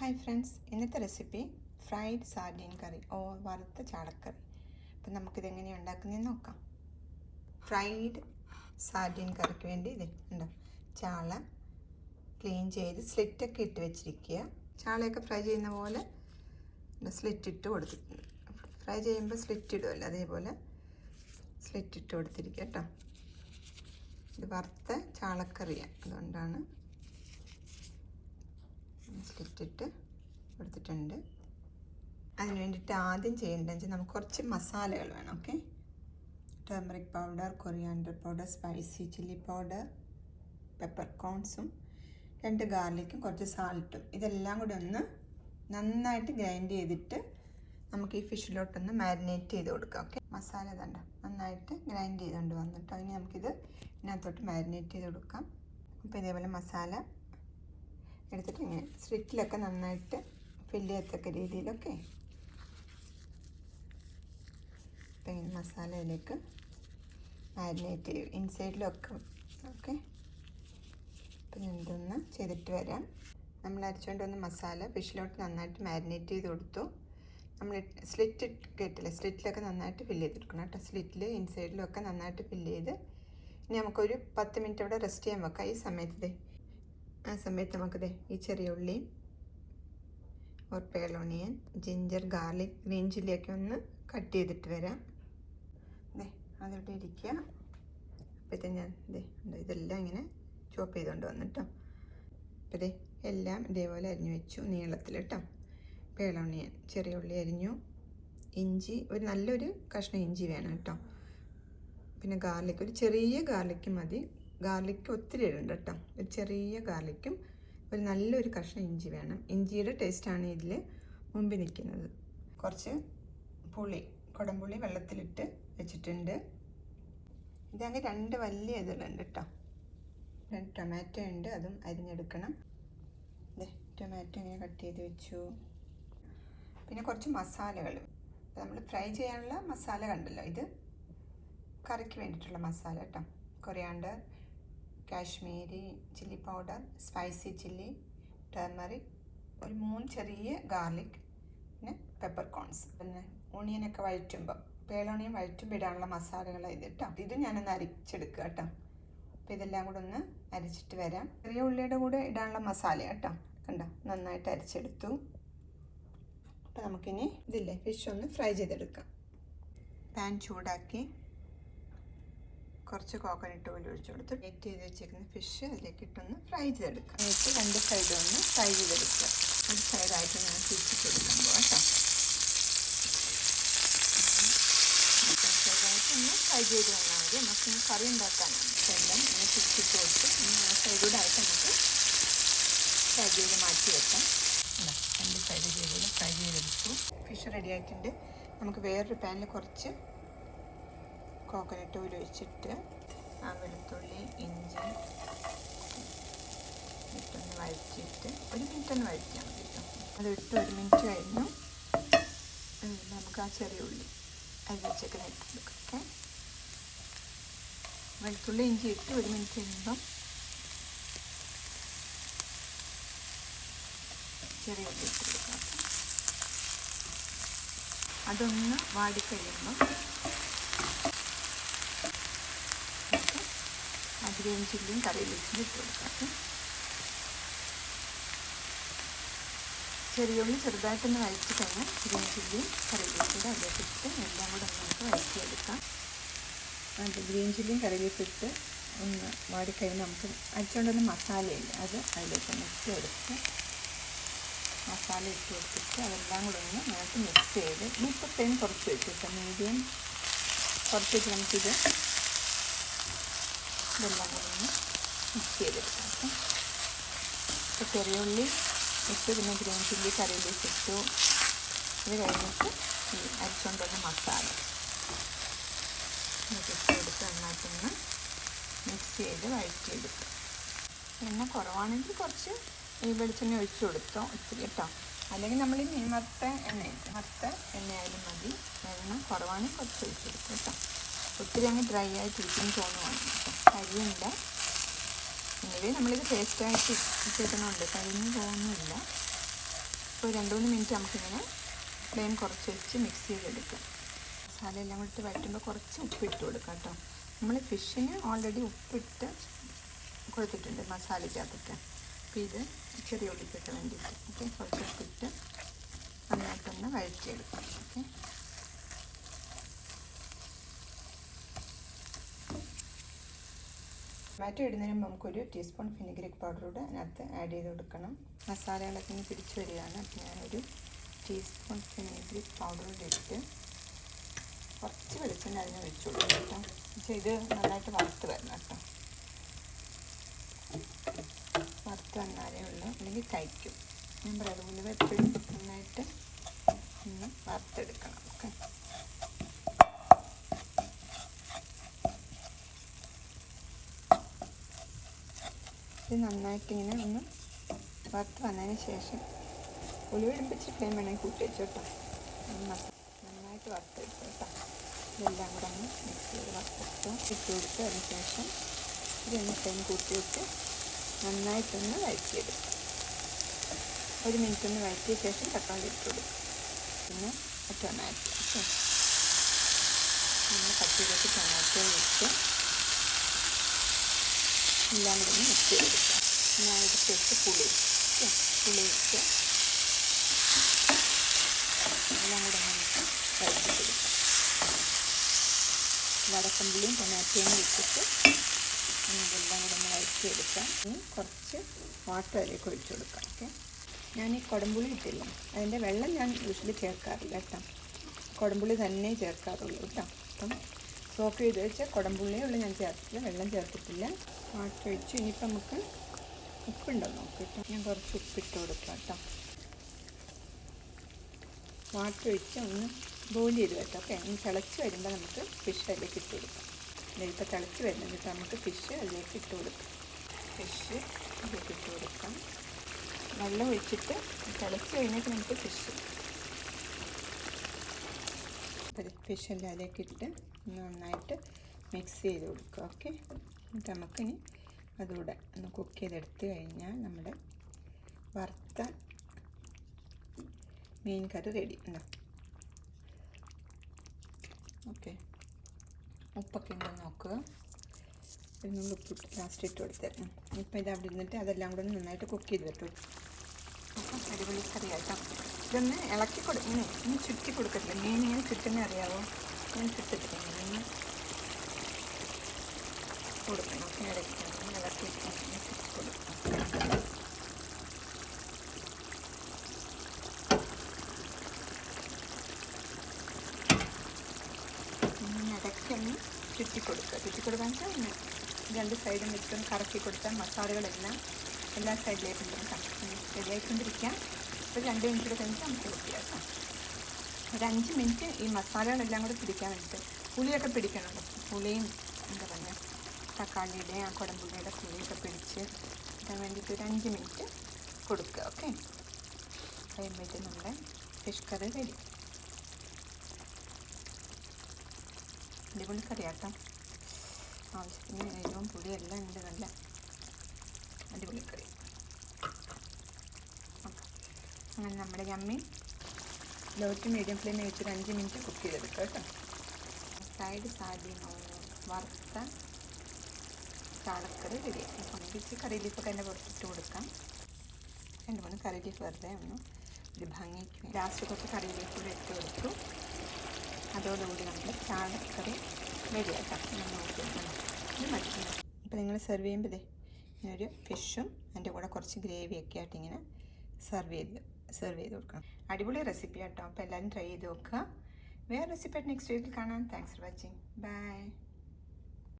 Hi friends, ഇന്നത്തെ recipe fried sardine കറി വറുത്ത ചാളക്കറി. അപ്പം നമുക്കിതെങ്ങനെയാണ് ഉണ്ടാക്കുന്നതെന്ന് നോക്കാം. ഫ്രൈഡ് സാർഡിൻ കറിക്ക് വേണ്ടി ഇത് ഉണ്ടോ, ചാള ക്ലീൻ ചെയ്ത് സ്ലിറ്റൊക്കെ ഇട്ട് വെച്ചിരിക്കുക. ചാളയൊക്കെ ഫ്രൈ ചെയ്യുന്ന പോലെ സ്ലിറ്റ് ഇട്ട് കൊടുത്തിട്ടുണ്ട്. ഫ്രൈ ചെയ്യുമ്പോൾ സ്ലിറ്റ് ഇടുമല്ലോ, അതേപോലെ സ്ലിറ്റ് ഇട്ട് കൊടുത്തിരിക്കുക കേട്ടോ. ഇത് വറുത്ത ചാളക്കറിയാണ്, അതുകൊണ്ടാണ് സ്ലിറ്റിട്ട് കൊടുത്തിട്ടുണ്ട്. അതിന് വേണ്ടിയിട്ട് ആദ്യം ചെയ്യേണ്ടതെന്ന് വെച്ചാൽ നമുക്ക് കുറച്ച് മസാലകൾ വേണം. Okay, turmeric powder, coriander powder, spicy chilli powder, pepper കോൺസും 2 ഗാർലിക്കും കുറച്ച് സാൾട്ടും, ഇതെല്ലാം കൂടി ഒന്ന് നന്നായിട്ട് ഗ്രൈൻഡ് ചെയ്തിട്ട് നമുക്ക് ഈ ഫിഷിലോട്ടൊന്ന് മാരിനേറ്റ് ചെയ്ത് കൊടുക്കാം. ഓക്കെ, മസാല തണ്ട നന്നായിട്ട് ഗ്രൈൻഡ് ചെയ്തുകൊണ്ട് വന്നിട്ട് അതിന് നമുക്കിത് ഇതിനകത്തോട്ട് മാരിനേറ്റ് ചെയ്ത് കൊടുക്കാം. അപ്പോൾ ഇതേപോലെ മസാല എടുത്തിട്ട് ഇങ്ങനെ സ്ലിറ്റിലൊക്കെ നന്നായിട്ട് ഫില്ല് ചെയ്യത്തക്ക രീതിയിലൊക്കെ അപ്പം ഇങ്ങനെ മസാലയിലേക്ക് മാരിനേറ്റ് ചെയ്യും ഇൻസൈഡിലൊക്കെ. ഓക്കെ, അപ്പം ഇതൊന്ന് ചെയ്തിട്ട് വരാം. നമ്മൾ അരച്ചുകൊണ്ട് വന്ന മസാല ഫിഷിലോട്ട് നന്നായിട്ട് മാരിനേറ്റ് ചെയ്ത് കൊടുത്തു. നമ്മൾ സ്ലിറ്റ് കേട്ടില്ലേ, സ്ലിറ്റിലൊക്കെ നന്നായിട്ട് ഫില്ല് ചെയ്തെടുക്കണം കേട്ടോ. സ്ലിറ്റിൽ ഇൻസൈഡിലൊക്കെ നന്നായിട്ട് ഫില്ല് ചെയ്ത് ഇനി നമുക്കൊരു 10 മിനിറ്റ് അവിടെ റെസ്റ്റ് ചെയ്യാൻ വെക്കാം. ആ സമയത്ത് നമുക്കിത് ഈ ചെറിയ ഉള്ളിയും pearl onion, ginger, garlic, green ചില്ലിയൊക്കെ ഒന്ന് കട്ട് ചെയ്തിട്ട് വരാം. അതിവിടെ ഇരിക്കുക. അപ്പോഴത്തെ ഞാൻ ഇതെല്ലാം ഇങ്ങനെ ചോപ്പ് ചെയ്തുകൊണ്ട് വന്നിട്ടോ. അപ്പോൾ എല്ലാം ഇതേപോലെ അരിഞ്ഞു വെച്ചു നീളത്തിൽ കേട്ടോ. പേൾ ഓണിയൻ, ചെറിയ ഉള്ളി അരിഞ്ഞു, ഇഞ്ചി ഒരു നല്ലൊരു കഷ്ണം ഇഞ്ചി വേണം കേട്ടോ. പിന്നെ ഗാർലിക്, ഒരു ചെറിയ ഗാർലിക്ക് മതി. ഗാർലിക്ക് ഒത്തിരി ഇടണ്ട കേട്ടോ. ഒരു ചെറിയ ഗാർലിക്കും ഒരു നല്ലൊരു കഷ്ണം ഇഞ്ചി വേണം. ഇഞ്ചിയുടെ ടേസ്റ്റാണ് ഇതിൽ മുമ്പിൽ നിൽക്കുന്നത്. കുറച്ച് പുളി, കുടംപുളി വെള്ളത്തിലിട്ട് വെച്ചിട്ടുണ്ട്. ഇതങ്ങ് 2 വലിയ ഇതിലുണ്ട് കേട്ടോ. 2 ടൊമാറ്റോ ഉണ്ട്, അതും അരിഞ്ഞെടുക്കണം. ടൊമാറ്റോ ഇങ്ങനെ കട്ട് ചെയ്ത് വെച്ചു. പിന്നെ കുറച്ച് മസാലകൾ, നമ്മൾ ഫ്രൈ ചെയ്യാനുള്ള മസാല കണ്ടല്ലോ, ഇത് കറിക്ക് വേണ്ടിയിട്ടുള്ള മസാല കേട്ടോ. Coriander, Kashmiri chilli powder, spicy chilli, turmeric, ഒരു 3 ചെറിയ ഗാർലിക്, പിന്നെ പെപ്പർ കോൺസ്. പിന്നെ ഓണിയനൊക്കെ വഴറ്റുമ്പോൾ, പേളോണിയൻ വഴറ്റുമ്പോൾ ഇടാനുള്ള മസാലകൾ ഇത് കേട്ടോ. ഇത് ഞാനൊന്ന് അരിച്ചെടുക്കുക കേട്ടോ. അപ്പോൾ ഇതെല്ലാം കൂടെ ഒന്ന് അരിച്ചിട്ട് വരാം. ചെറിയ ഉള്ളിയുടെ കൂടെ ഇടാനുള്ള മസാല കേട്ടോ. കണ്ടോ, നന്നായിട്ട് അരിച്ചെടുത്തു. അപ്പോൾ നമുക്കിനി ഫിഷ് ഒന്ന് ഫ്രൈ ചെയ്തെടുക്കാം. പാൻ ചൂടാക്കി കുറച്ച് കോക്കനട്ട് ഓയിൽ ഒഴിച്ചു കൊടുത്ത് വെയിറ്റ് ചെയ്ത് വെച്ചേക്കുന്ന ഫിഷ് അതിലേക്ക് ഇട്ടൊന്ന് ഫ്രൈ ചെയ്തെടുക്കാം. എന്നിട്ട് 2 സൈഡും ഒന്ന് ഫ്രൈ ചെയ്തെടുക്കുക. ഒരു സൈഡായിട്ട് ഞാൻ തിരിച്ചിട്ടെടുക്കുമ്പോൾ കേട്ടോ. സൈഡായിട്ടൊന്ന് ഫ്രൈ ചെയ്ത് വന്നാൽ മതി. നമുക്ക് കറി ഉണ്ടാക്കാനാണ്. എല്ലാം ഒന്ന് തിരിച്ചിട്ട് കൊടുത്ത് ആ സൈഡൂടെ ആയിട്ട് നമുക്ക് ഫ്രൈ ചെയ്ത് മാറ്റി വെക്കാം. 2 സൈഡ് ചെയ്ത് ഫ്രൈ ചെയ്തെടുത്തു. ഫിഷ് റെഡി ആയിട്ടുണ്ട്. നമുക്ക് വേറൊരു പാനിൽ കുറച്ച് കോക്കനട്ട് ഓയിൽ ഒഴിച്ചിട്ട് ആ വെളുത്തുള്ളി, ഇഞ്ചി ഇട്ടൊന്ന് വഴറ്റിയിട്ട് 1 മിനിറ്റ് ഒന്ന് വഴറ്റിയാൽ മതി കേട്ടോ. അതിട്ട് 1 മിനിറ്റ് കഴിഞ്ഞു നമുക്ക് ആ ചെറിയ ഉള്ളി അരി വെച്ചൊക്കെ ഇട്ട് കൊടുക്കാം. ഓക്കെ, വെളുത്തുള്ളി ഇഞ്ചി ഇട്ട് 1 മിനിറ്റ് കഴിയുമ്പം ചെറിയ ഉള്ളി ഇട്ട് കൊടുക്കാം. അതൊന്ന് വാടിക്കഴിയുമ്പം ഗ്രീൻ ചില്ലിയും കറിവേപ്പിലയും ഇട്ട് കൊടുക്കാം. ചെറിയ ഉള്ളി ചെറുതായിട്ടൊന്ന് വഴറ്റി കഴിഞ്ഞാൽ ഗ്രീൻ ചില്ലിയും കറിവേപ്പിലയും അതിലേക്ക് ഇട്ട് എല്ലാം കൂടെ നമുക്ക് വഴറ്റിയെടുക്കാം. അത് ഗ്രീൻ ചില്ലിയും കറിവേപ്പിലിട്ട് ഒന്ന് വാടിക്കഴിഞ്ഞാൽ നമുക്ക് അടിച്ചുകൊണ്ടുവന്ന മസാലയില്ല, അത് അതിലേക്കൊന്ന് ഇട്ട് കൊടുത്ത് മസാല ഇട്ട് കൊടുത്തിട്ട് അതെല്ലാം കൂടെ ഒന്ന് നമുക്ക് മിക്സ് ചെയ്ത് ഇപ്പോൾ ഫ്ലെയിം കുറച്ച് വെച്ചിട്ട് മീഡിയം കുറച്ച് വെച്ച് നമുക്കിത് ഇതെല്ലാം കൂടെ ഒന്ന് മിക്സ് ചെയ്തെടുക്കാം. ഇപ്പോൾ ചെറിയ ഉള്ളി ഇട്ട് പിന്നെ ഗ്രീൻ ചില്ലി കറിവേപ്പില ഇട്ടു. ഇത് കഴിഞ്ഞിട്ട് ഈ അരിച്ചുകൊണ്ടുവന്ന മസാല ഇട്ട് കൊടുത്ത് നന്നായിട്ടൊന്ന് മിക്സ് ചെയ്ത് വഴറ്റിയെടുക്കും. എണ്ണ കുറവാണെങ്കിൽ കുറച്ച് ഈ വെളിച്ചെണ്ണ ഒഴിച്ച് കൊടുത്തോ ഒത്തിരി കേട്ടോ. അല്ലെങ്കിൽ നമ്മൾ ഈ മത്ത എണ്ണയായാലും മതി. എണ്ണ കുറവാണെങ്കിൽ കുറച്ച് ഒഴിച്ച് കൊടുക്കും കേട്ടോ. ഒത്തിരി അങ്ങ് ഡ്രൈ ആയിട്ടിരിക്കും തോന്നുവാണ് കേട്ടോ. കരിയുണ്ട്. ഇനി നമ്മളിത് ടേസ്റ്റായിട്ട് ഇട്ടിരുന്നുണ്ട്, കരിഞ്ഞു പോകുന്നില്ല. അപ്പോൾ 2-3 മിനിറ്റ് നമുക്കിങ്ങനെ ഫ്ലെയിം കുറച്ച് വെച്ച് മിക്സ് ചെയ്തെടുക്കാം. മസാല എല്ലാം കൂടി ഇട്ട് വഴറ്റുമ്പോൾ കുറച്ച് ഉപ്പിട്ട് കൊടുക്കാം കേട്ടോ. നമ്മൾ ഫിഷിന് ഓൾറെഡി ഉപ്പിട്ട് കൊടുത്തിട്ടുണ്ട് മസാലയ്ക്കകത്തൊക്കെ. അപ്പോൾ ഇത് ചെറിയ ഉള്ളിക്കൊക്കെ വേണ്ടിയിട്ട് ഓക്കെ കുറച്ച് ഉപ്പിട്ട് നന്നായിട്ടൊന്ന് വഴറ്റിയെടുക്കാം. ഓക്കെ, ടൊമാറ്റോ ഇടുന്നതിന് മുമ്പ് നമുക്കൊരു ടീസ്പൂൺ ഫിനിഗ്രിക് പൗഡർ കൂടെ അതിനകത്ത് ആഡ് ചെയ്ത് കൊടുക്കണം. മസാലകളൊക്കെ ഇനി പിടിച്ച് വരികയാണ്. അപ്പോൾ ഞാനൊരു ടീസ്പൂൺ ഫിനിഗ്രിക് പൗഡർ കൂടെ ഇട്ട് കുറച്ച് വെളിച്ചെണ്ണ അതിന് ഒഴിച്ചു കൊടുക്കും കേട്ടോ. പക്ഷേ ഇത് നന്നായിട്ട് വറുത്ത് വരണം കേട്ടോ. വറുത്ത് വന്നാലേ ഉള്ളൂ, അല്ലെങ്കിൽ കഴിക്കും. ഞാൻ പറയാം ഉലുവ എപ്പോഴും നന്നായിട്ട് ഒന്ന് വറുത്തെടുക്കണം. ഓക്കെ, ഇത് നന്നായിട്ടിങ്ങനെ ഒന്ന് വറുത്ത് വന്നതിന് ശേഷം ഉലുവ ഇടുമ്പിച്ച് ഫ്ലെയിം വേണമെങ്കിൽ കൂട്ടി വെച്ചു കേട്ടോ. നന്നായിട്ട് വറുത്തെടുത്തു കേട്ടോ. ഇതെല്ലാം കൂടെ ഒന്ന് മിക്സ് ചെയ്ത് വറുത്തെടുത്ത് ഇട്ട് കൊടുത്ത് അതിന് ശേഷം ഇതൊന്ന് ഫ്ലെയിം കൂട്ടി വെച്ച് നന്നായിട്ടൊന്ന് വഴറ്റിയെടുക്കാം. 1 മിനിറ്റ് ഒന്ന് വഴറ്റിയ ശേഷം തക്കാളി ഇട്ട് കൊടുക്കും. പിന്നെ ടൊമാറ്റോ ഓക്കെ, നമ്മൾ കട്ട് ചെയ്തിട്ട് ടൊമാറ്റോ ഇട്ട് എല്ലാം കൂടെ ഒന്ന് മിക്സ് ചെയ്തെടുക്കാം. ഞാൻ എടുത്ത് വെച്ച് പുളി ഇട്ട് എല്ലാം കൂടെ നമുക്ക് വഴറ്റിയെടുക്കാം. വടക്കമ്പുളിയും ടൊമാറ്റോയും വെച്ചിട്ട് ഇതെല്ലാം കൂടെ ഒന്ന് വഴറ്റിയെടുക്കാം. ഇനി കുറച്ച് വാട്ടർ അതിലേക്ക് ഒഴിച്ചു കൊടുക്കാം. ഓക്കെ, ഞാൻ ഈ കുടംപുളി ഇട്ടില്ല, അതിൻ്റെ വെള്ളം ഞാൻ യൂഷ്വലി ചേർക്കാറില്ല കേട്ടോ. കുടംപുളി തന്നെ ചേർക്കാറുള്ളൂ കേട്ടോ. അപ്പം സോക്ക് ചെയ്ത് വെച്ചാൽ കുടംപുള്ളിയേ ഉള്ളൂ, ഞാൻ ചേർത്തില്ല, വെള്ളം ചേർത്തിട്ടില്ല. വാട്ടർ ഒഴിച്ചു. ഇനിയിപ്പോൾ നമുക്ക് ഉപ്പുണ്ടോ നോക്കാം കേട്ടോ. ഞാൻ കുറച്ച് ഉപ്പിട്ട് കൊടുക്കാം കേട്ടോ. വാട്ടർ ഒഴിച്ച് ഒന്ന് ബോയിൽ ചെയ്ത് വെക്കാം. ഓക്കെ, ഒന്ന് തിളച്ച് വരുമ്പോൾ നമുക്ക് ഫിഷ് അതിലേക്ക് ഇട്ട് കൊടുക്കാം. ഇതിപ്പോൾ തിളച്ച് വരുന്നത് കേട്ടോ. നമുക്ക് ഫിഷ് അതിലേക്ക് ഇട്ട് കൊടുക്കാം. ഫിഷ് അതിലേക്ക് ഇട്ട് കൊടുക്കാം. വെള്ളം ഒഴിച്ചിട്ട് തിളച്ച് കഴിഞ്ഞിട്ട് നമുക്ക് ഫിഷ് എല്ലാം അതിലേക്ക് ഇട്ട് നന്നായിട്ട് മിക്സ് ചെയ്ത് കൊടുക്കുക. ഓക്കെ, എന്നിട്ട് നമുക്കിനി അതുകൂടെ ഒന്ന് കുക്ക് ചെയ്തെടുത്ത് കഴിഞ്ഞാൽ നമ്മുടെ വറുത്ത മീൻ കറി റെഡി ഉണ്ടോ. ഓക്കെ, ഉപ്പൊക്കെ ഉണ്ടോ നോക്കുക. നമ്മൾ ഉപ്പിട്ട് ലാസ്റ്റ് ഇട്ട് കൊടുത്തായിരുന്നു. ഇപ്പം ഇത് അവിടെ ഇരുന്നിട്ട് അതെല്ലാം കൂടെ നന്നായിട്ട് കുക്ക് ചെയ്ത് വെക്കും. അപ്പം അടിപൊളി കറിയാട്ടോ. ഇതൊന്ന് ഇളക്കി ഇനി ചുറ്റി കൊടുക്കത്തില്ല. മീൻ ഇങ്ങനെ ചുറ്റുന്ന അറിയാവോ? ഞാൻ ചുറ്റത്തില്ല, ഇങ്ങനെ കൊടുക്കണം. ഇടയ്ക്ക് ഇളക്കി ചുറ്റി കൊടുക്കണം. ഇടയ്ക്കൊന്ന് ചുറ്റി കൊടുക്കാൻ വെച്ചാൽ ഇങ്ങനെ 2 സൈഡും വെച്ചൊന്ന് കറക്കി കൊടുത്താൽ മസാലകളെല്ലാം എല്ലാ സൈഡിലേക്കും റെഡിയായിക്കൊണ്ടിരിക്കാം. അപ്പോൾ 2 മിനിറ്റ് കഴിഞ്ഞിട്ട് നമുക്ക് വൃത്തിയാക്കാം. ഒരു 5 മിനിറ്റ് ഈ മസാലകളെല്ലാം കൂടെ പിടിക്കാൻ വേണ്ടിയിട്ട് പുളിയൊക്കെ പിടിക്കണമല്ലോ. പുളിയും എന്താ പറയുക തക്കാളിയുടെ ആ കുടംപുള്ളിയുടെ പുളിയൊക്കെ പിടിച്ച് ഇടാൻ വേണ്ടിയിട്ട് ഒരു 5 മിനിറ്റ് കൊടുക്കുക. ഓക്കെ, കഴിയുമ്പോഴത്തെ നമ്മുടെ ഫിഷ് കറി റെഡി. അടിപൊളി കറിയാട്ടോ. ആവശ്യത്തിന് എരിവും പുളിയും എല്ലാം ഉണ്ട്. നല്ല അടിപൊളി കറി. അങ്ങനെ നമ്മുടെ യമ്മി ലോ ടു മീഡിയം ഫ്ലെയിമിൽ വെച്ചൊരു 5 മിനിറ്റ് കുക്ക് ചെയ്തെടുക്കുക കേട്ടോ. സൈഡ് സാധനം വറുത്ത ചാളക്കറി റെഡിയാക്കി. അപ്പം ഇച്ചിരി കറി ലീഫൊക്കെ അതിൻ്റെ പുറത്തിട്ട് കൊടുക്കാം. 2-3 കറി ലീഫ് വെറുതെ ഒന്ന് ഒരു ഭംഗിക്ക് ലാസ്റ്റ് കുറച്ച് കറി ലീഫ് കൂടെ ഇട്ട് കൊടുത്തു. അതോടുകൂടി നമ്മുടെ ചാളക്കറി റെഡിയാക്കാം. അപ്പോൾ നിങ്ങൾ സെർവ് ചെയ്യുമ്പോൾ ഇങ്ങനൊരു ഫിഷും അതിൻ്റെ കൂടെ കുറച്ച് ഗ്രേവിയൊക്കെ ആയിട്ട് ഇങ്ങനെ സെർവ് ചെയ്ത് കൊടുക്കണം. അടിപൊളി റെസിപ്പി കേട്ടോ. അപ്പോൾ എല്ലാവരും ട്രൈ ചെയ്ത് നോക്കുക. വേറെ റെസിപ്പി ആയിട്ട് നെക്സ്റ്റ് വീക്കിൽ കാണാം. Thanks for watching. ബൈ.